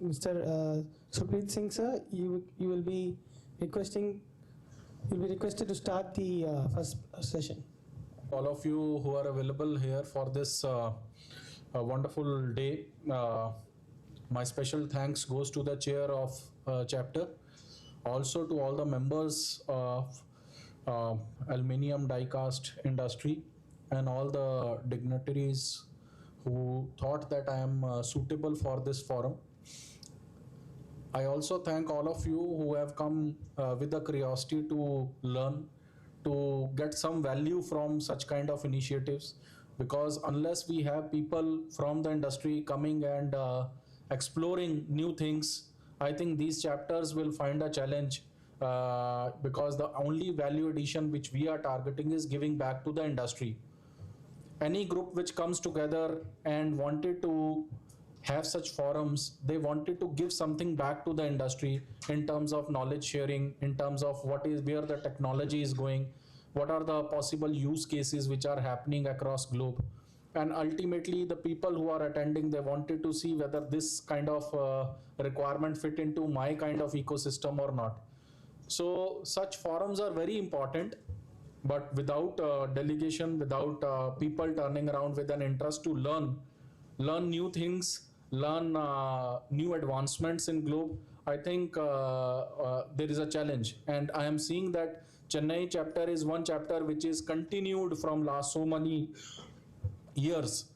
Mr. Sukhpreet Singh sir, you will be requested to start the first session. All of you who are available here for this wonderful day. My special thanks goes to the chair of chapter, also to all the members of aluminium die-cast industry and all the dignitaries who thought that I am suitable for this forum. I also thank all of you who have come with the curiosity to learn, to get some value from such kind of initiatives, because unless we have people from the industry coming and exploring new things, I think these chapters will find a challenge, because the only value addition which we are targeting is giving back to the industry. Any group which comes together and wanted to have such forums, they wanted to give something back to the industry in terms of knowledge sharing, in terms of where the technology is going, what are the possible use cases which are happening across globe. And ultimately the people who are attending, they wanted to see whether this kind of requirement fit into my kind of ecosystem or not. So such forums are very important, but without delegation, without people turning around with an interest to learn new things, learn new advancements in globe, I think there is a challenge. And I am seeing that Chennai chapter is one chapter which is continued from last so many years.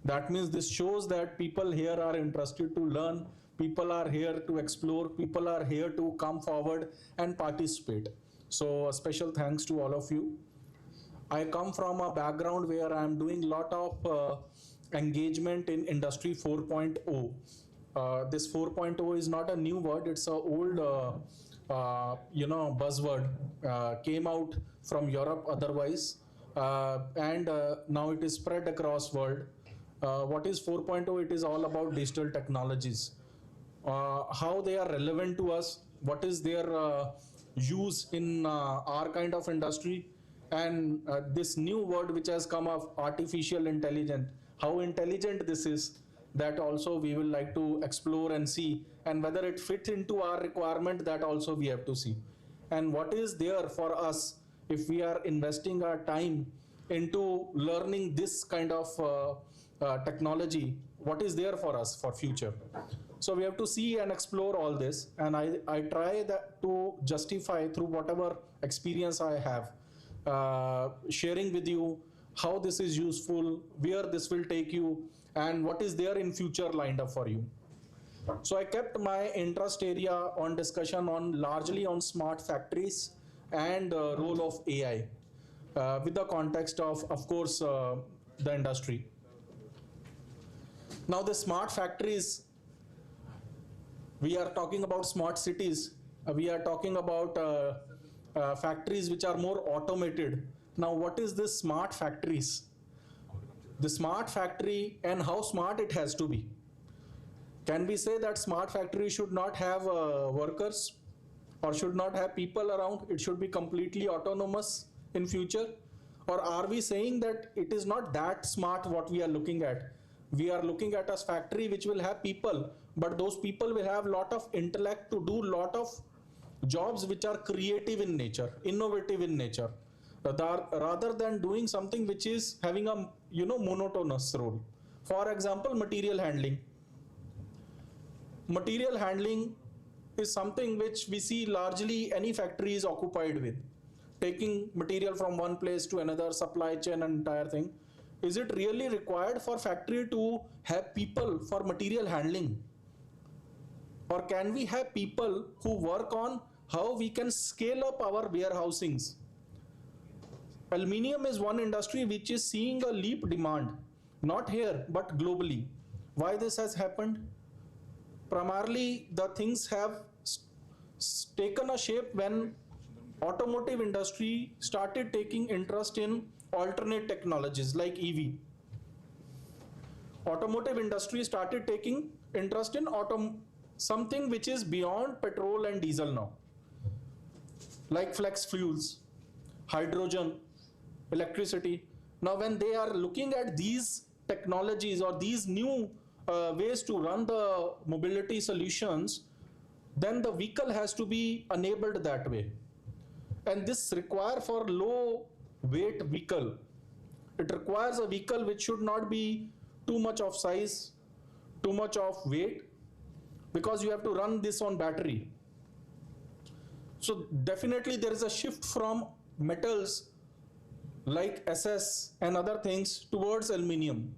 That means this shows that people here are interested to learn, people are here to explore, people are here to come forward and participate. So a special thanks to all of you. I come from a background where I am doing a lot of engagement in industry 4.0. This 4.0 is not a new word, it's an old buzzword, came out from Europe otherwise, and now it is spread across world. What is 4.0? It is all about digital technologies, how they are relevant to us, what is their use in our kind of industry, and this new word which has come of artificial intelligence, how intelligent this is, that also we will like to explore and see, and whether it fits into our requirement, that also we have to see. And what is there for us if we are investing our time into learning this kind of technology, what is there for us for future? So we have to see and explore all this, and I try that to justify through whatever experience I have, sharing with you how this is useful, where this will take you, and what is there in future lined up for you. So I kept my interest area on discussion on largely on smart factories and role of AI, with the context of course, the industry. Now the smart factories, we are talking about smart cities, we are talking about factories which are more automated. Now what is this smart factories? The smart factory, and how smart it has to be. Can we say that smart factory should not have workers or should not have people around? It should be completely autonomous in future? Or are we saying that it is not that smart what we are looking at? We are looking at a factory which will have people, but those people will have lot of intellect to do lot of jobs which are creative in nature, innovative in nature, rather than doing something which is having a monotonous role. For example, material handling. Material handling is something which we see largely any factory is occupied with, taking material from one place to another, supply chain and entire thing. Is it really required for factory to have people for material handling? Or can we have people who work on how we can scale up our warehousings? Aluminium is one industry which is seeing a leap demand, not here but globally. Why this has happened? Primarily the things have taken a shape when automotive industry started taking interest in alternate technologies like EV. Automotive industry started taking interest in something which is beyond petrol and diesel now, like flex fuels, hydrogen, electricity. Now when they are looking at these technologies or these new ways to run the mobility solutions, then the vehicle has to be enabled that way. And this require for low weight vehicle. It requires a vehicle which should not be too much of size, too much of weight, because you have to run this on battery. So definitely there is a shift from metals like SS and other things towards aluminium.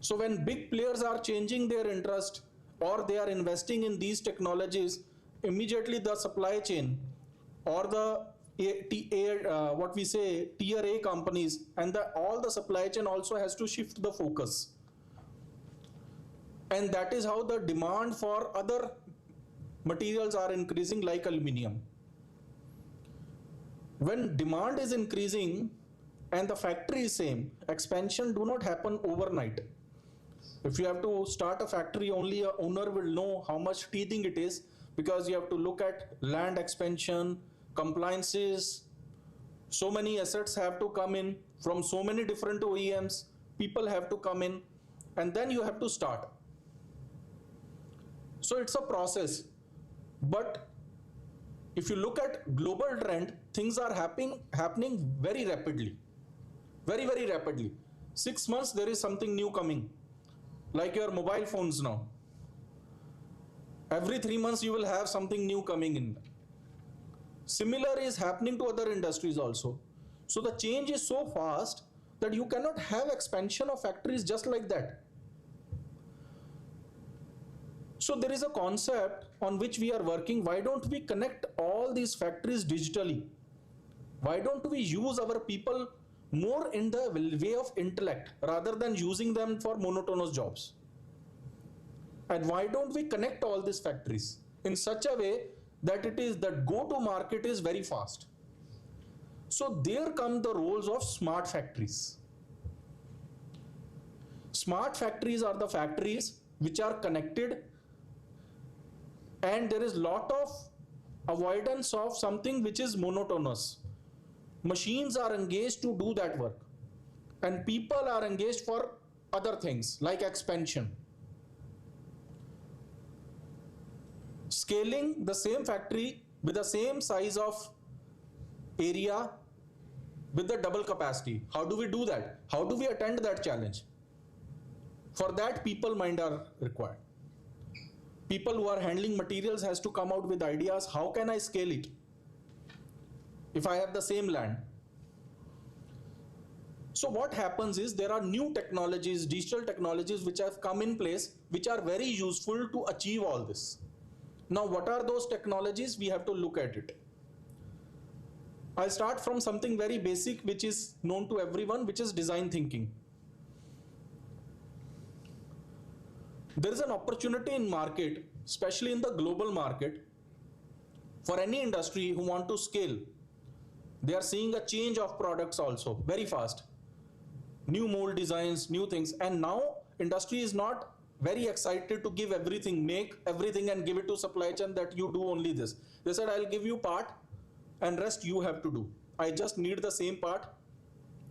So when big players are changing their interest or they are investing in these technologies, immediately the supply chain or the what we say tier A companies and all the supply chain also has to shift the focus. And that is how the demand for other materials are increasing like aluminium. When demand is increasing and the factory is same, expansion do not happen overnight. If you have to start a factory, only a owner will know how much teething it is, because you have to look at land expansion, compliances, so many assets have to come in from so many different OEMs, people have to come in, and then you have to start. So it's a process. But if you look at global trend, things are happening very rapidly, very, very rapidly. 6 months, there is something new coming, like your mobile phones now. Every 3 months, you will have something new coming in. Similar is happening to other industries also. So the change is so fast that you cannot have expansion of factories just like that. So there is a concept on which we are working. Why don't we connect all these factories digitally? Why don't we use our people more in the way of intellect rather than using them for monotonous jobs? And why don't we connect all these factories in such a way that it is that go-to market is very fast? So there come the roles of smart factories. Smart factories are the factories which are connected, and there is lot of avoidance of something which is monotonous. Machines are engaged to do that work, and people are engaged for other things like expansion. Scaling the same factory with the same size of area with the double capacity. How do we do that? How do we attend that challenge? For that, people mind are required. People who are handling materials has to come out with ideas. How can I scale it if I have the same land? So what happens is there are new technologies, digital technologies which have come in place, which are very useful to achieve all this. Now, what are those technologies? We have to look at it. I'll start from something very basic which is known to everyone, which is design thinking. There is an opportunity in market, especially in the global market, for any industry who want to scale. They are seeing a change of products also very fast. New mold designs, new things, and now industry is not very excited to give everything, make everything and give it to supply chain that you do only this. They said, I'll give you part and rest you have to do. I just need the same part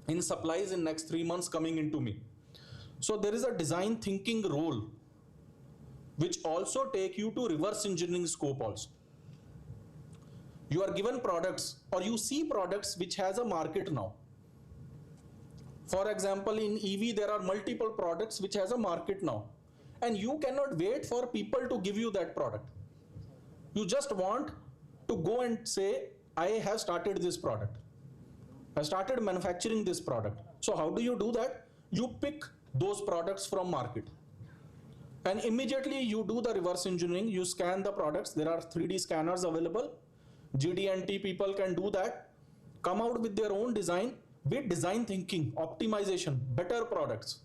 in supplies in next 3 months coming into me. So there is a design thinking role which also take you to reverse engineering scope also. You are given products or you see products which has a market now. For example, in EV there are multiple products which has a market now, and you cannot wait for people to give you that product. You just want to go and say, I have started this product. I started manufacturing this product. So how do you do that? You pick those products from market. And immediately you do the reverse engineering, you scan the products. There are 3D scanners available. GD&T people can do that, come out with their own design, with design thinking, optimization, better products.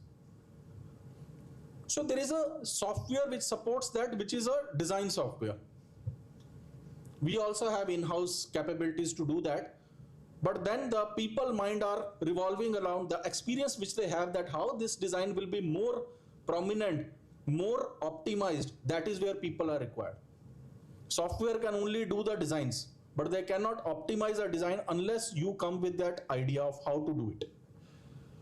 So there is a software which supports that, which is a design software. We also have in-house capabilities to do that. But then the people mind are revolving around the experience which they have, that how this design will be more prominent, more optimized. That is where people are required. Software can only do the designs, but they cannot optimize a design unless you come with that idea of how to do it.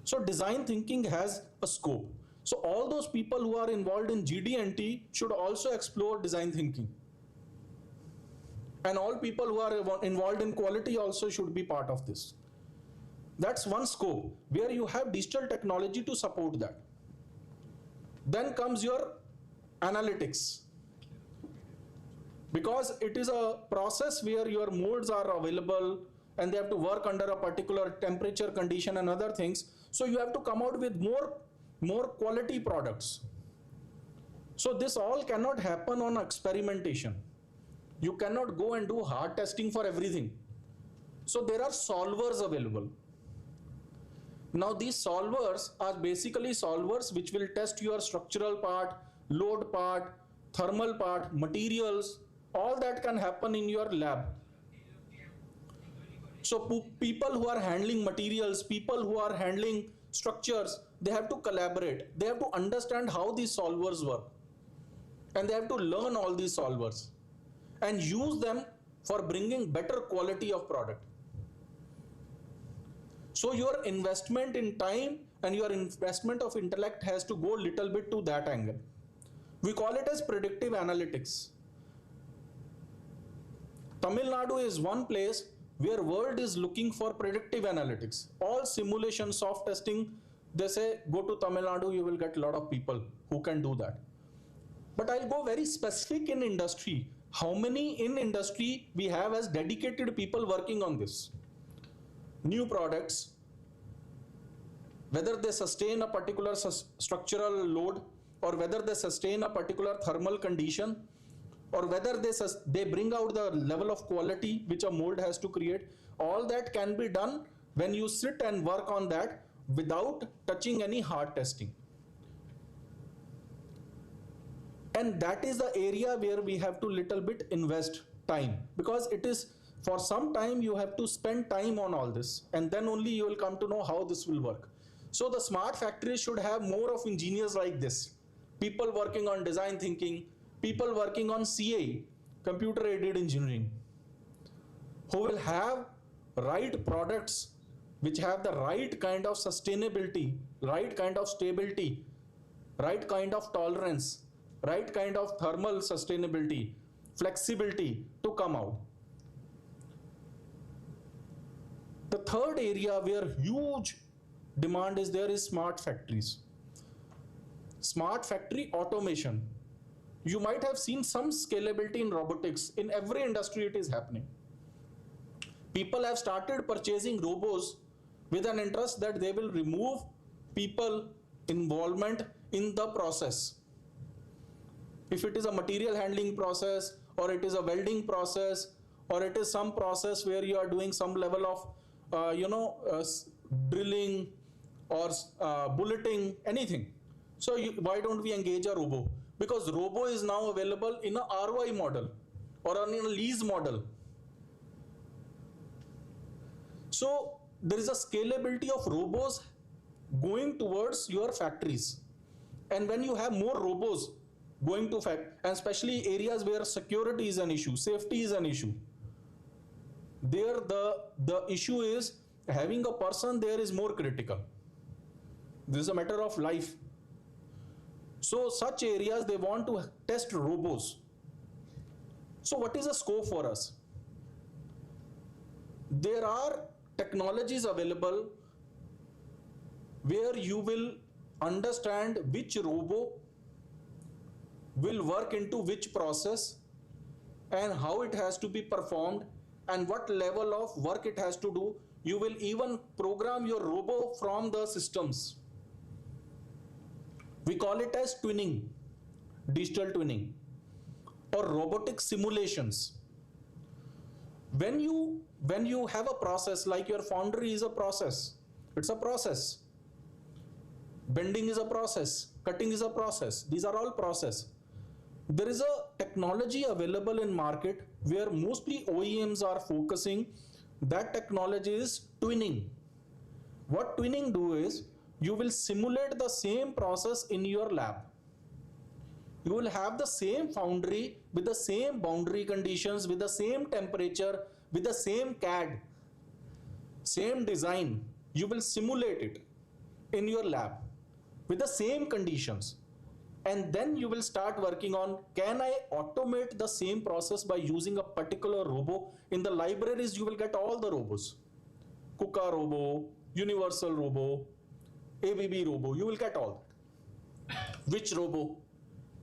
So design thinking has a scope. So all those people who are involved in GD&T should also explore design thinking. And all people who are involved in quality also should be part of this. That's one scope where you have digital technology to support that. Then comes your analytics. Because it is a process where your modes are available and they have to work under a particular temperature condition and other things. So you have to come out with more quality products. So this all cannot happen on experimentation. You cannot go and do hard testing for everything. So there are solvers available. Now these solvers are basically solvers which will test your structural part, load part, thermal part, materials, all that can happen in your lab. So people who are handling materials, people who are handling structures, they have to collaborate. They have to understand how these solvers work. And they have to learn all these solvers and use them for bringing better quality of product. So your investment in time and your investment of intellect has to go little bit to that angle. We call it as predictive analytics. Tamil Nadu is one place where world is looking for predictive analytics. All simulation, soft testing, they say go to Tamil Nadu, you will get a lot of people who can do that. But I'll go very specific in industry. How many in industry we have as dedicated people working on this? New products, whether they sustain a particular structural load, or whether they sustain a particular thermal condition, or whether they bring out the level of quality which a mold has to create, all that can be done when you sit and work on that without touching any hard testing. And that is the area where we have to little bit invest time, because it is for some time you have to spend time on all this, and then only you will come to know how this will work. So the smart factories should have more of engineers like this, people working on design thinking, people working on CA, computer aided engineering, who will have right products which have the right kind of sustainability, right kind of stability, right kind of tolerance, right kind of thermal sustainability, flexibility to come out. The third area where huge demand is there is smart factories. Smart factory automation. You might have seen some scalability in robotics. In every industry it is happening. People have started purchasing robots with an interest that they will remove people involvement in the process. If it is a material handling process, or it is a welding process, or it is some process where you are doing some level of drilling or bulleting, anything. So why don't we engage a robo? Because robo is now available in a ROI model or in a lease model. So there is a scalability of robos going towards your factories. And when you have more robos going to and especially areas where security is an issue, safety is an issue, there the issue is having a person there is more critical. This is a matter of life. So such areas they want to test robos. So what is the scope for us? There are technologies available where you will understand which robo will work into which process and how it has to be performed and what level of work it has to do. You will even program your robo from the systems. We call it as twinning, digital twinning, or robotic simulations. When you have a process, like your foundry is a process, it's a process. Bending is a process, cutting is a process. These are all process. There is a technology available in market where mostly OEMs are focusing. That technology is twinning. What twinning do is, you will simulate the same process in your lab. You will have the same foundry with the same boundary conditions, with the same temperature, with the same CAD, same design. You will simulate it in your lab. with the same conditions. And then you will start working on, can I automate the same process by using a particular robo? In the libraries, you will get all the robos. KUKA robo, Universal robo, ABB robo, you will get all that. Which robo,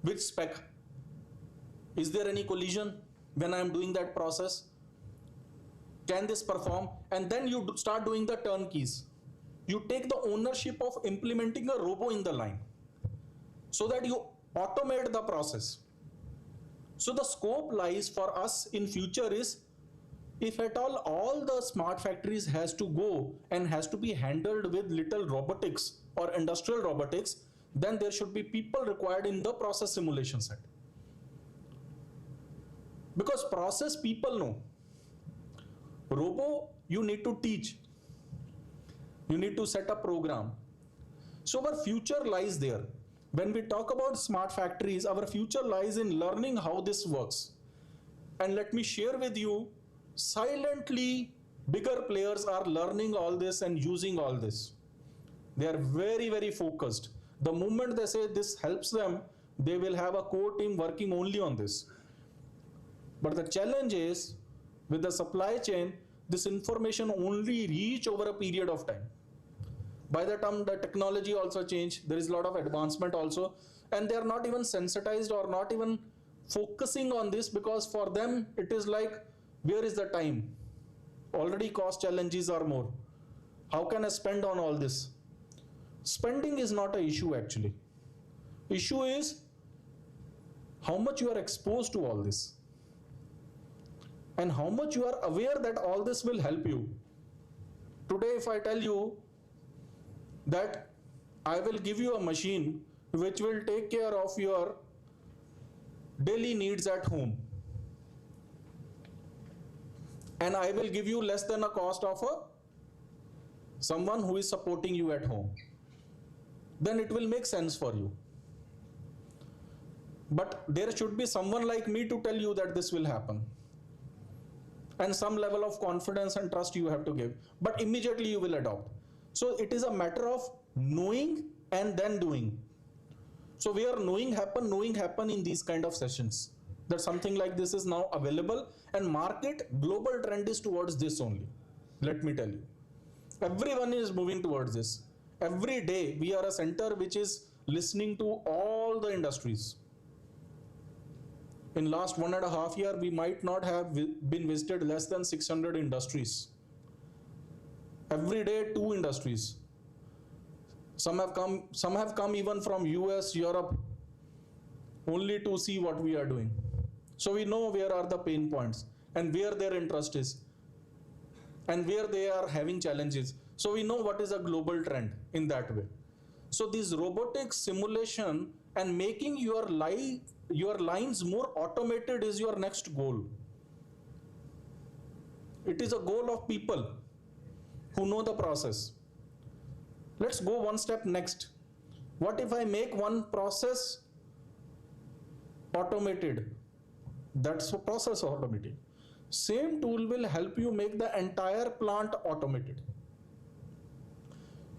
which spec? Is there any collision when I am doing that process? Can this perform? And then you start doing the turnkeys. You take the ownership of implementing a robo in the line, so that you automate the process. So the scope lies for us in future is, if at all the smart factories has to go and has to be handled with little robotics or industrial robotics, then there should be people required in the process simulation set. Because process people know. Robo, you need to teach. You need to set a program. So our future lies there. When we talk about smart factories, our future lies in learning how this works. And let me share with you, silently bigger players are learning all this and using all this. They are very, very focused. The moment they say this helps them, they will have a core team working only on this. But the challenge is, with the supply chain, this information only reach over a period of time. By the time the technology also changed, there is a lot of advancement also, and they are not even sensitized or not even focusing on this, because for them it is like, where is the time? Already cost challenges are more. How can I spend on all this? Spending is not an issue actually. Issue is how much you are exposed to all this, and how much you are aware that all this will help you. Today, if I tell you that I will give you a machine which will take care of your daily needs at home, and I will give you less than a cost of someone who is supporting you at home, then it will make sense for you. But there should be someone like me to tell you that this will happen. And some level of confidence and trust you have to give. But immediately you will adopt. So it is a matter of knowing and then doing. So where knowing happen in these kind of sessions. That something like this is now available, and market global trend is towards this only. Let me tell you. Everyone is moving towards this. Every day we are a center which is listening to all the industries. In last 1.5 years, we might not have been visited less than 600 industries. Every day, 2 industries. Some have come even from US, Europe, only to see what we are doing. So we know where are the pain points and where their interest is and where they are having challenges. So we know what is a global trend in that way. So this robotics simulation and making your lines more automated is your next goal. It is a goal of people who know the process. Let's go one step next. What if I make one process automated? That's a process automated. Same tool will help you make the entire plant automated.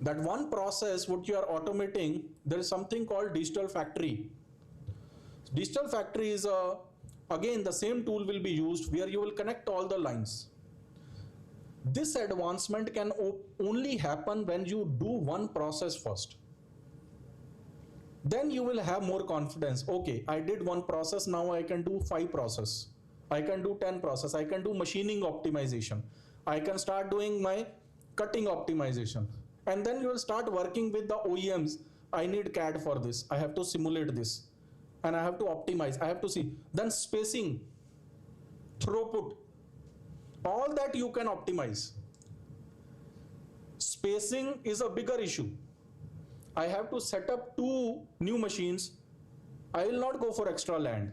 That one process what you are automating, there is something called digital factory. Digital factory is again the same tool will be used where you will connect all the lines. This advancement can only happen when you do one process first. Then you will have more confidence. Okay, I did one process, now I can do 5 process. I can do 10 process. I can do machining optimization. I can start doing my cutting optimization. And then you will start working with the OEMs. I need CAD for this. I have to simulate this. And I have to optimize. I have to see. Then spacing, throughput, all that you can optimize. Spacing is a bigger issue. I have to set up 2 new machines. I will not go for extra land.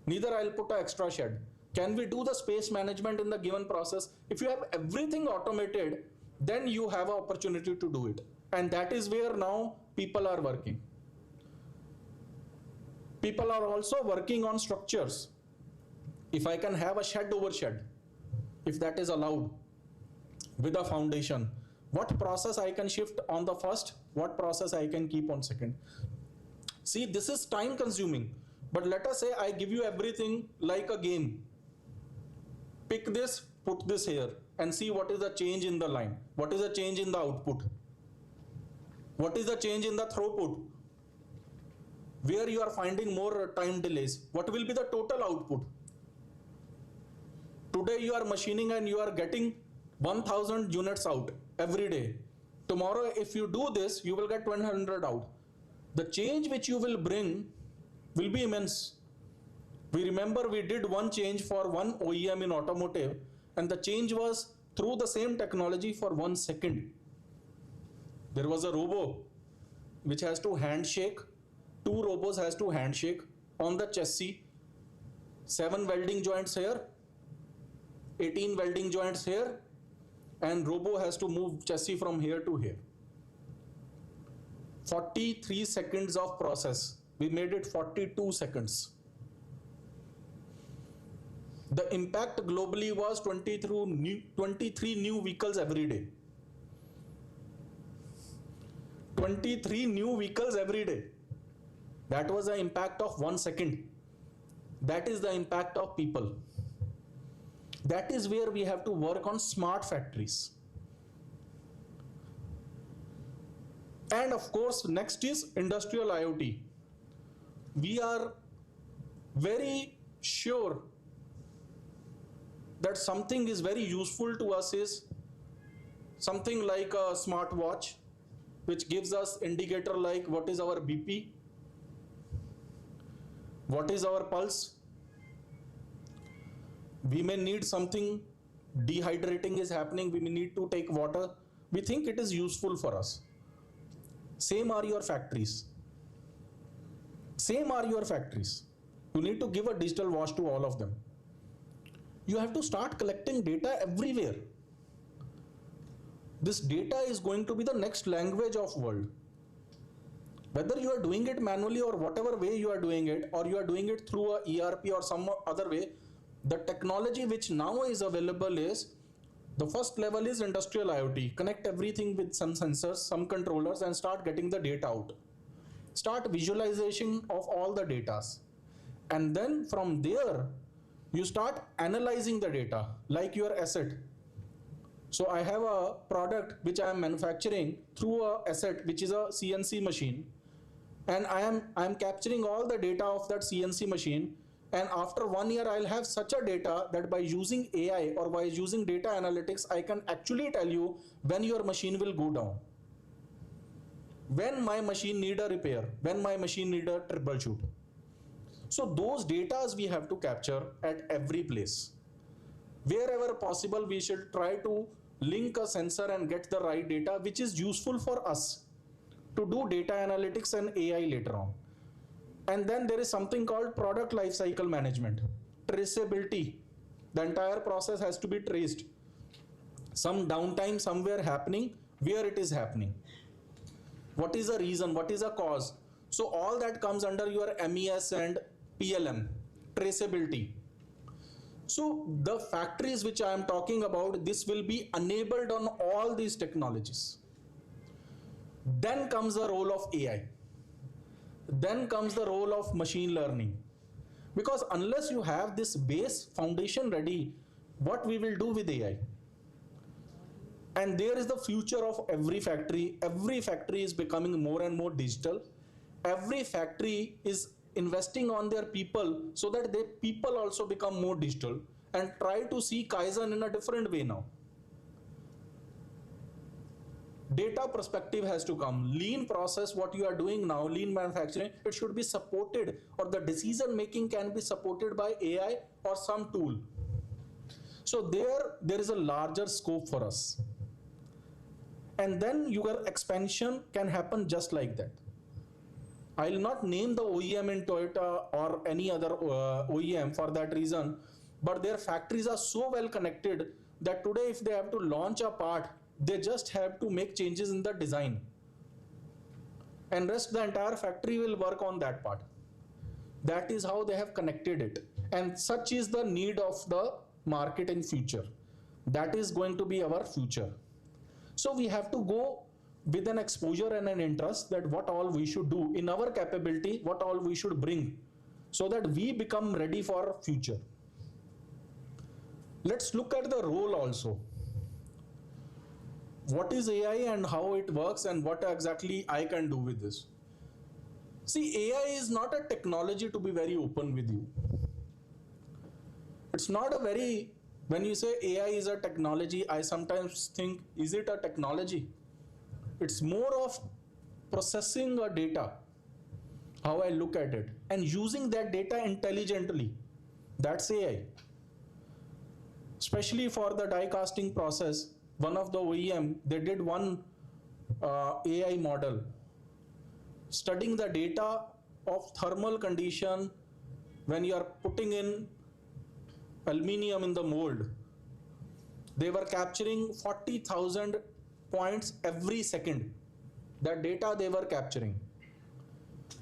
Neither I'll put an extra shed. Can we do the space management in the given process? If you have everything automated, then you have an opportunity to do it. And that is where now people are working. People are also working on structures. If I can have a shed over shed, if that is allowed, with a foundation, what process I can shift on the first What process I can keep on second? See, this is time consuming. But let us say I give you everything like a game. Pick this, put this here, and see what is the change in the line. What is the change in the output? What is the change in the throughput? Where you are finding more time delays? What will be the total output? Today you are machining and you are getting 1000 units out every day. Tomorrow, if you do this, you will get 100 out. The change which you will bring will be immense. We remember we did one change for one OEM in automotive, and the change was through the same technology for 1 second. There was a robo which has to handshake, 2 robos has to handshake on the chassis, 7 welding joints here, 18 welding joints here, and robo has to move chassis from here to here. 43 seconds of process. We made it 42 seconds. The impact globally was 23 new vehicles every day. 23 new vehicles every day. That was the impact of 1 second. That is the impact of people. That is where we have to work on smart factories. And of course, next is industrial IoT. We are very sure that something is very useful to us is something like a smartwatch, which gives us indicator like what is our BP, what is our pulse. We may need something, dehydrating is happening, we may need to take water. We think it is useful for us. Same are your factories. Same are your factories. You need to give a digital watch to all of them. You have to start collecting data everywhere. This data is going to be the next language of world. Whether you are doing it manually or whatever way you are doing it, or you are doing it through a ERP or some other way, the technology which now is available is, the first level is industrial IoT. Connect everything with some sensors, some controllers, and start getting the data out. Start visualization of all the data. And then from there, you start analyzing the data, like your asset. So I have a product which I am manufacturing through a asset, which is a CNC machine. And I am capturing all the data of that CNC machine. And after 1 year, I'll have such a data that by using AI or by using data analytics, I can actually tell you when your machine will go down. When my machine need a repair, when my machine need a troubleshoot. So those data we have to capture at every place. Wherever possible, we should try to link a sensor and get the right data, which is useful for us to do data analytics and AI later on. And then there is something called product lifecycle management, traceability. The entire process has to be traced. Some downtime somewhere happening, where it is happening. What is the reason? What is the cause? So all that comes under your MES and PLM, traceability. So the factories which I am talking about, this will be enabled on all these technologies. Then comes the role of AI. Then comes the role of machine learning. Because unless you have this base foundation ready, what we will do with AI? And there is the future of every factory. Every factory is becoming more and more digital. Every factory is investing on their people so that their people also become more digital and try to see Kaizen in a different way now. Data perspective has to come. Lean process, what you are doing now, lean manufacturing, it should be supported, or the decision making can be supported by AI or some tool. So there is a larger scope for us. And then your expansion can happen just like that. I'll not name the OEM in Toyota or any other OEM for that reason, but their factories are so well connected that today if they have to launch a part, they just have to make changes in the design. And rest the entire factory will work on that part. That is how they have connected it. And such is the need of the market in future. That is going to be our future. So we have to go with an exposure and an interest that what all we should do in our capability, what all we should bring, so that we become ready for future. Let's look at the role also. What is AI and how it works and what exactly I can do with this? See, AI is not a technology, to be very open with you. It's not a very, when you say AI is a technology, I sometimes think, is it a technology? It's more of processing a data, how I look at it, and using that data intelligently. That's AI. Especially for the die casting process, one of the OEM, they did one AI model, studying the data of thermal condition when you are putting in aluminium in the mold. They were capturing 40,000 points every second. That data they were capturing.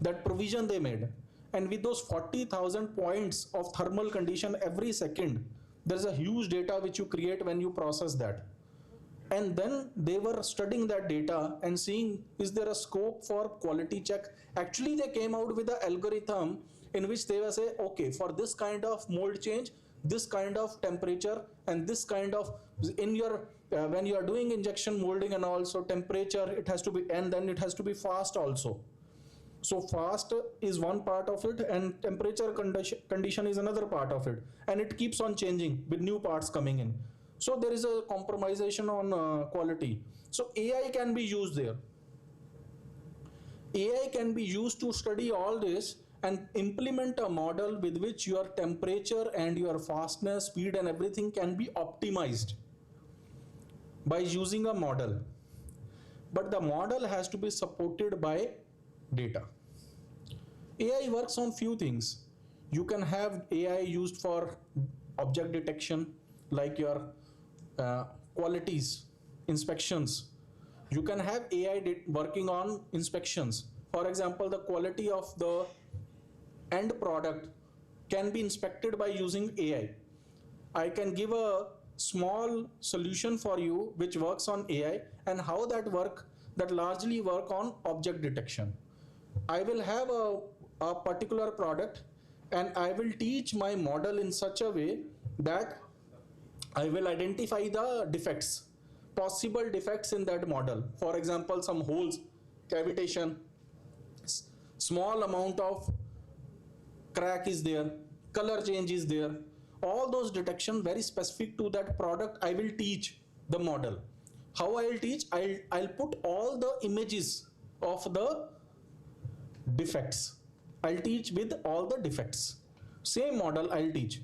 That provision they made. And with those 40,000 points of thermal condition every second, there's a huge data which you create when you process that. And then they were studying that data and seeing, is there a scope for quality check? Actually, they came out with an algorithm in which they will say, okay, for this kind of mold change, this kind of temperature, and this kind of, in your, when you are doing injection molding and also temperature, it has to be, and then it has to be fast also. So fast is one part of it and temperature condition is another part of it. And it keeps on changing with new parts coming in. So there is a compromisation on quality. So AI can be used there. AI can be used to study all this and implement a model with which your temperature and your fastness, speed and everything can be optimized by using a model. But the model has to be supported by data. AI works on few things. You can have AI used for object detection, like your qualities, inspections. You can have AI working on inspections. For example, the quality of the end product can be inspected by using AI. I can give a small solution for you which works on AI, and how that largely work on object detection. I will have a particular product and I will teach my model in such a way that I will identify the defects, possible defects in that model. For example, some holes, cavitation, small amount of crack is there, color change is there. All those detection very specific to that product, I will teach the model. How I will teach? I'll put all the images of the defects. I'll teach with all the defects. Same model I'll teach.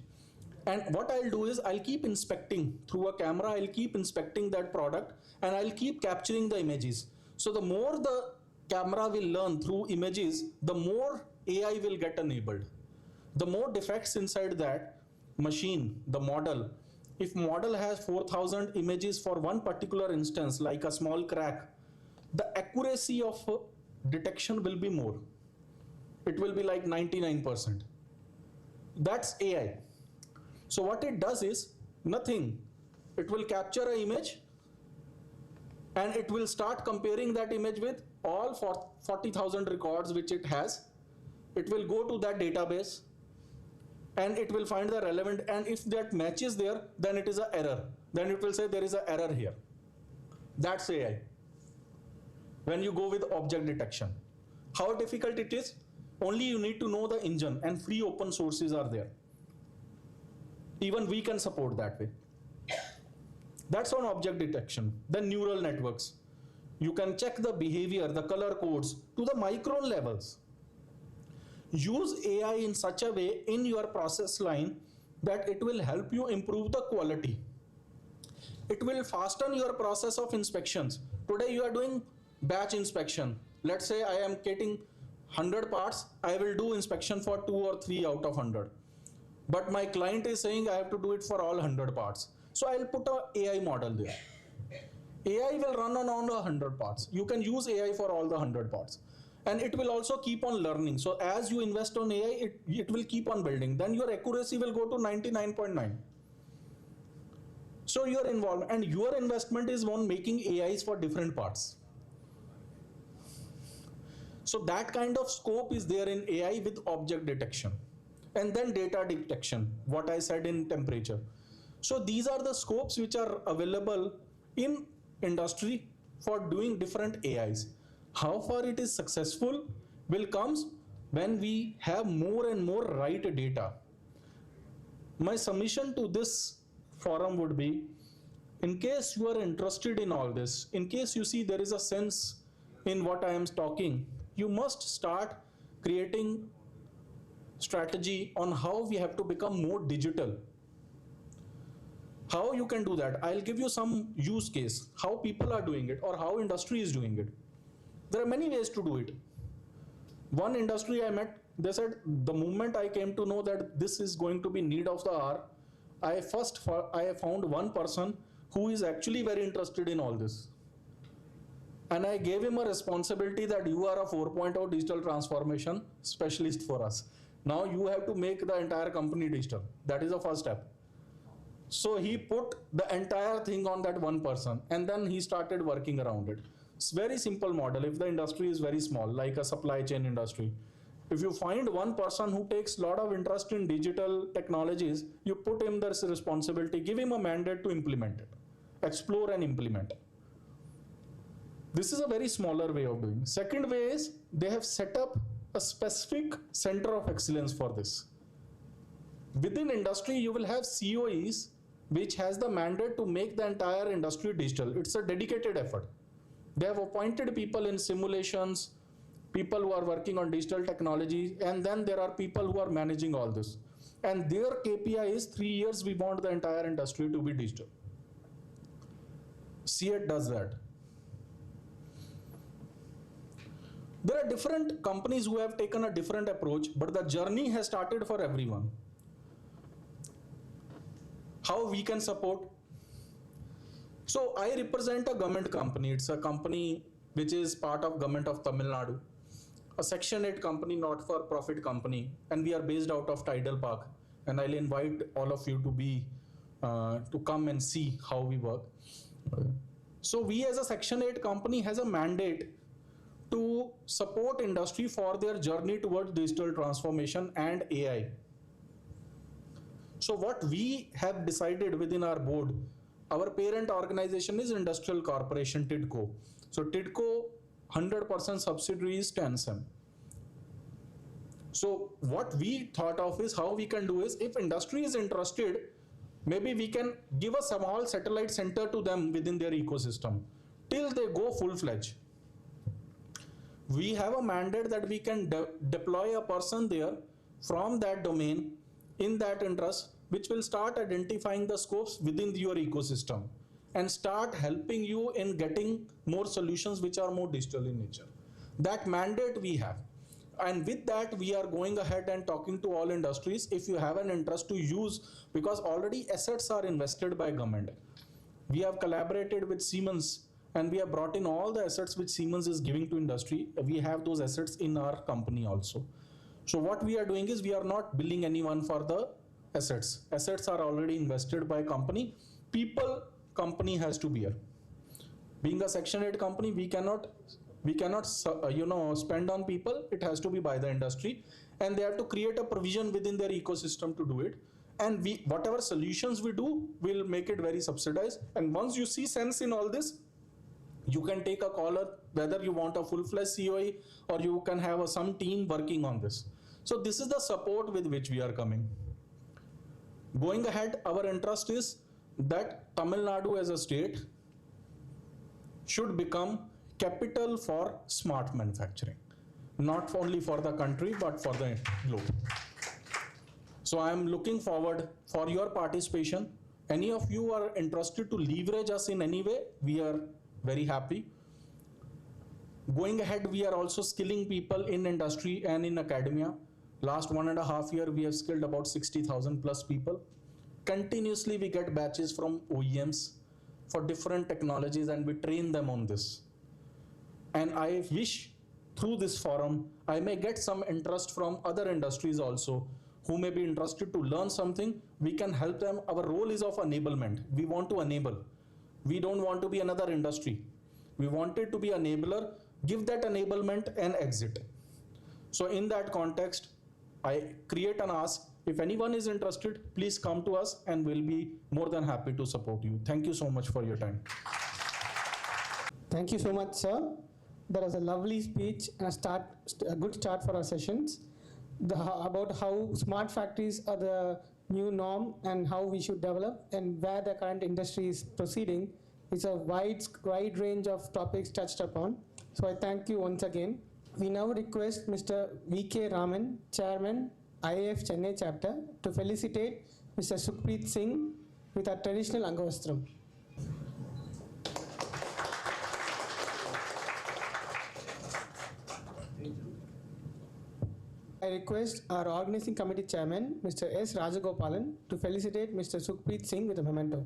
And what I'll do is I'll keep inspecting through a camera, I'll keep inspecting that product and I'll keep capturing the images. So the more the camera will learn through images, the more AI will get enabled. The more defects inside that machine, the model, if model has 4,000 images for one particular instance, like a small crack, the accuracy of detection will be more. It will be like 99%. That's AI. So what it does is nothing. It will capture an image and it will start comparing that image with all 40,000 records which it has. It will go to that database and it will find the relevant, and if that matches there, then it is an error. Then it will say there is an error here. That's AI. When you go with object detection. How difficult it is? Only you need to know the engine, and free open sources are there. Even we can support that way. That's on object detection. Then neural networks. You can check the behavior, the color codes to the micron levels. Use AI in such a way in your process line that it will help you improve the quality. It will fasten your process of inspections. Today you are doing batch inspection. Let's say I am getting 100 parts, I will do inspection for 2 or 3 out of 100. But my client is saying I have to do it for all 100 parts. So I'll put an AI model there. AI will run on all the 100 parts. You can use AI for all the 100 parts. And it will also keep on learning. So as you invest on AI, it will keep on building. Then your accuracy will go to 99.9. So your involvement and your investment is on making AIs for different parts. So that kind of scope is there in AI with object detection. And then data detection, what I said in temperature. So these are the scopes which are available in industry for doing different AIs. How far it is successful will comes when we have more and more right data. My submission to this forum would be, in case you are interested in all this, in case you see there is a sense in what I am talking, you must start creating strategy on how we have to become more digital. How you can do that? I'll give you some use case, how people are doing it or how industry is doing it. There are many ways to do it. One industry I met, they said the moment I came to know that this is going to be need of the hour, I found one person who is actually very interested in all this. And I gave him a responsibility that you are a 4.0 digital transformation specialist for us. Now you have to make the entire company digital. That is the first step. So he put the entire thing on that one person and then he started working around it. It's very simple model. If the industry is very small, like a supply chain industry, if you find one person who takes a lot of interest in digital technologies, you put him this responsibility, give him a mandate to implement it, explore and implement. This is a very smaller way of doing. Second way is they have set up a specific center of excellence for this. Within industry, you will have COEs which has the mandate to make the entire industry digital. It's a dedicated effort. They have appointed people in simulations, people who are working on digital technology, and then there are people who are managing all this. And their KPI is 3 years, we want the entire industry to be digital. CEAT does that. There are different companies who have taken a different approach, but the journey has started for everyone. How we can support? So I represent a government company. It's a company which is part of government of Tamil Nadu, a Section 8 company, not for profit company, and we are based out of Tidal Park. And I'll invite all of you to come and see how we work. So we as a Section 8 company has a mandate to support industry for their journey towards digital transformation and AI. So what we have decided within our board, our parent organization is Industrial Corporation TIDCO. So TIDCO 100% subsidiary is TANSEM. So what we thought of is how we can do is, if industry is interested, maybe we can give a small satellite center to them within their ecosystem till they go full-fledged. We have a mandate that we can deploy a person there from that domain in that interest, which will start identifying the scopes within your ecosystem and start helping you in getting more solutions which are more digital in nature. That mandate we have. And with that, we are going ahead and talking to all industries if you have an interest to use, because already assets are invested by government. We have collaborated with Siemens and we have brought in all the assets which Siemens is giving to industry. We have those assets in our company also. So what we are doing is we are not billing anyone for the assets. Assets are already invested by company. People, company has to bear. Being a Section 8 company, we cannot spend on people. It has to be by the industry, and they have to create a provision within their ecosystem to do it. And whatever solutions we do, we'll make it very subsidized. And once you see sense in all this, you can take a caller, whether you want a full-fledged COE or you can have some team working on this. So this is the support with which we are coming. Going ahead, our interest is that Tamil Nadu as a state should become capital for smart manufacturing, not only for the country, but for the globe. So I am looking forward for your participation. Any of you are interested to leverage us in any way, we are very happy. Going ahead, we are also skilling people in industry and in academia. Last 1.5 years, we have skilled about 60,000 plus people. Continuously, we get batches from OEMs for different technologies and we train them on this. And I wish through this forum, I may get some interest from other industries also who may be interested to learn something. We can help them. Our role is of enablement. We want to enable. We don't want to be another industry. We wanted to be enabler give that enablement and exit. So in that context, I create an ask. If anyone is interested, please come to us and we'll be more than happy to support you. Thank you so much for your time. Thank you so much, sir. That was a lovely speech and a good start for our sessions. About how smart factories are the new norm and how we should develop and where the current industry is proceeding. It's a wide range of topics touched upon. So I thank you once again. We now request Mr. V.K. Raman, Chairman, IIF Chennai chapter, to felicitate Mr. Sukhpreet Singh with our traditional Angavastram. I request our organizing committee chairman, Mr. S. Rajagopalan, to felicitate Mr. Sukhpreet Singh with a memento.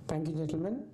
Thank you, gentlemen.